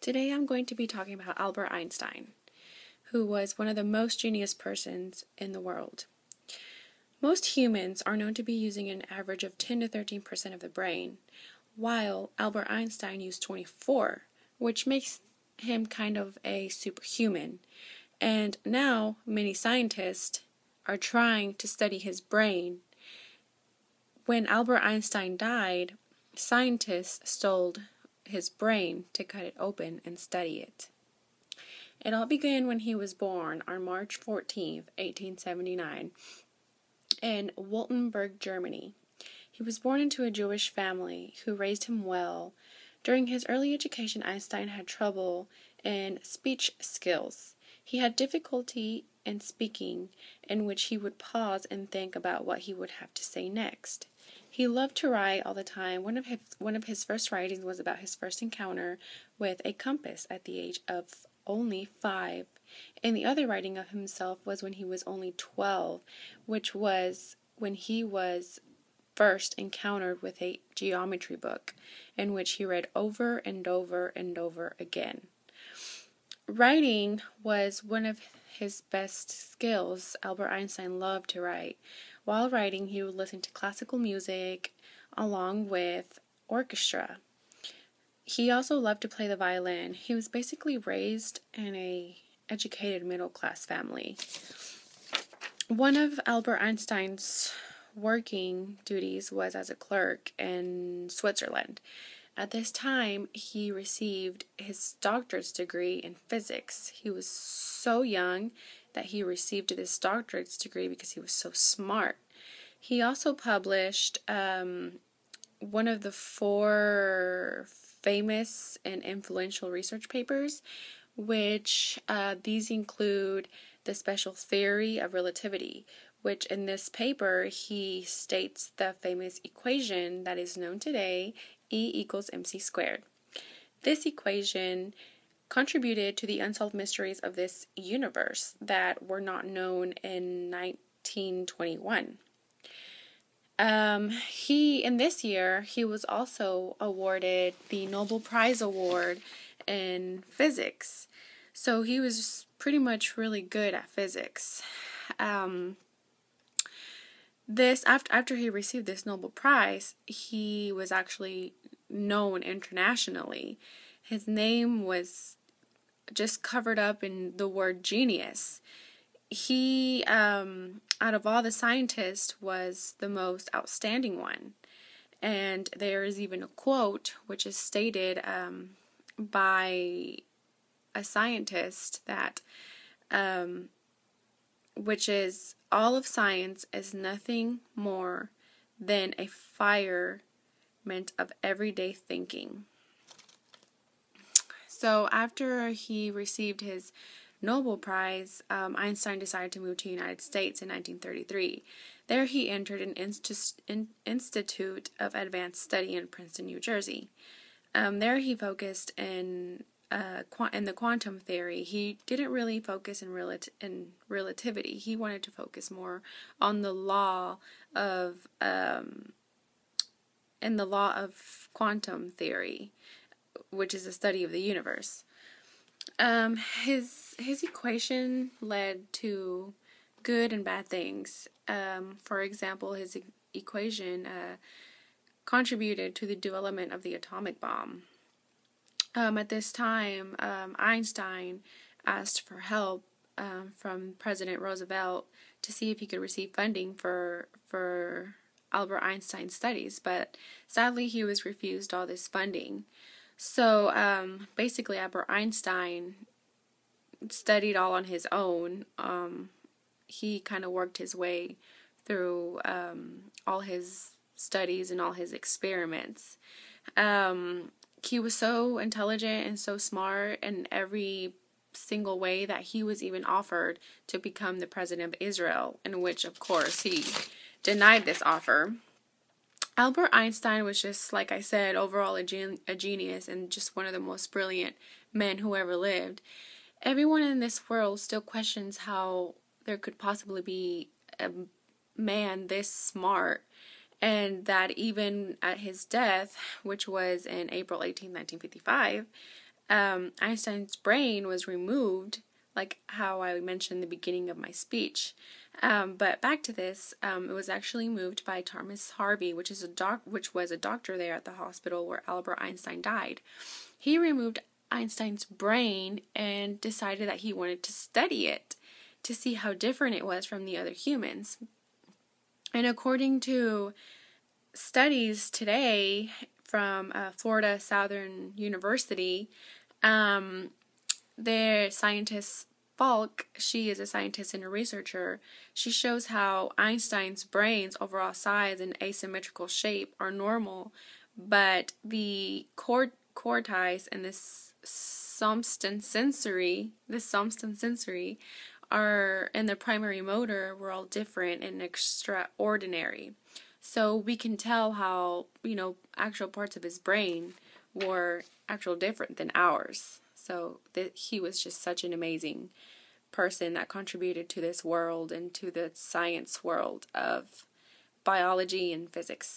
Today I'm going to be talking about Albert Einstein, who was one of the most genius persons in the world. Most humans are known to be using an average of 10 to 13% of the brain, while Albert Einstein used 24, which makes him kind of a superhuman. And now many scientists are trying to study his brain. When Albert Einstein died, scientists stole his brain to cut it open and study it. It all began when he was born on March 14th, 1879, in Woltenberg, Germany. He was born into a Jewish family who raised him well. During his early education, Einstein had trouble in speech skills. He had difficulty in speaking, in which he would pause and think about what he would have to say next. He loved to write all the time. One of his first writings was about his first encounter with a compass at the age of only 5. And the other writing of himself was when he was only 12, which was when he was first encountered with a geometry book, in which he read over and over and over again. Writing was one of his best skills. Albert Einstein loved to write. While writing, he would listen to classical music along with orchestra. He also loved to play the violin. He was basically raised in a educated middle-class family. One of Albert Einstein's working duties was as a clerk in Switzerland. At this time, he received his doctorate's degree in physics. He was so young that he received this doctorate's degree because he was so smart. He also published one of the 4 famous and influential research papers, which these include the special theory of relativity, which in this paper he states the famous equation that is known today, E equals mc squared. This equation contributed to the unsolved mysteries of this universe that were not known in 1921. In this year, he was also awarded the Nobel Prize Award in physics. So he was pretty much really good at physics. After he received this Nobel Prize, he was actually known internationally. His name was just covered up in the word genius. He, out of all the scientists, was the most outstanding one. And there is even a quote which is stated by a scientist that which is, all of science is nothing more than a firement of everyday thinking. So after he received his Nobel Prize, Einstein decided to move to the United States in 1933. There he entered an Institute of Advanced Study in Princeton, New Jersey. There he focused in the quantum theory. He didn't really focus in relativity. He wanted to focus more on the law of quantum theory, which is the study of the universe. His equation led to good and bad things. For example, his equation contributed to the development of the atomic bomb. At this time, Einstein asked for help from President Roosevelt to see if he could receive funding for Albert Einstein's studies, but sadly he was refused all this funding. So basically Albert Einstein studied all on his own. He kind of worked his way through all his studies and all his experiments. He was so intelligent and so smart in every single way that he was even offered to become the president of Israel, in which, of course, he denied this offer. Albert Einstein was just, like I said, overall a genius and just one of the most brilliant men who ever lived. Everyone in this world still questions how there could possibly be a man this smart, and that even at his death, which was in April 18, 1955, Einstein's brain was removed, like how I mentioned in the beginning of my speech. But back to this, it was actually moved by Thomas Harvey, which was a doctor there at the hospital where Albert Einstein died. He removed Einstein's brain and decided that he wanted to study it to see how different it was from the other humans. And according to studies today from Florida Southern University, their scientist Falk, she is a scientist and a researcher, she shows how Einstein's brain's overall size and asymmetrical shape are normal, but the cortex and this somatosensory are, and the primary motor were all different and extraordinary. So we can tell how, actual parts of his brain were actual different than ours. So he was just such an amazing person that contributed to this world and to the science world of biology and physics.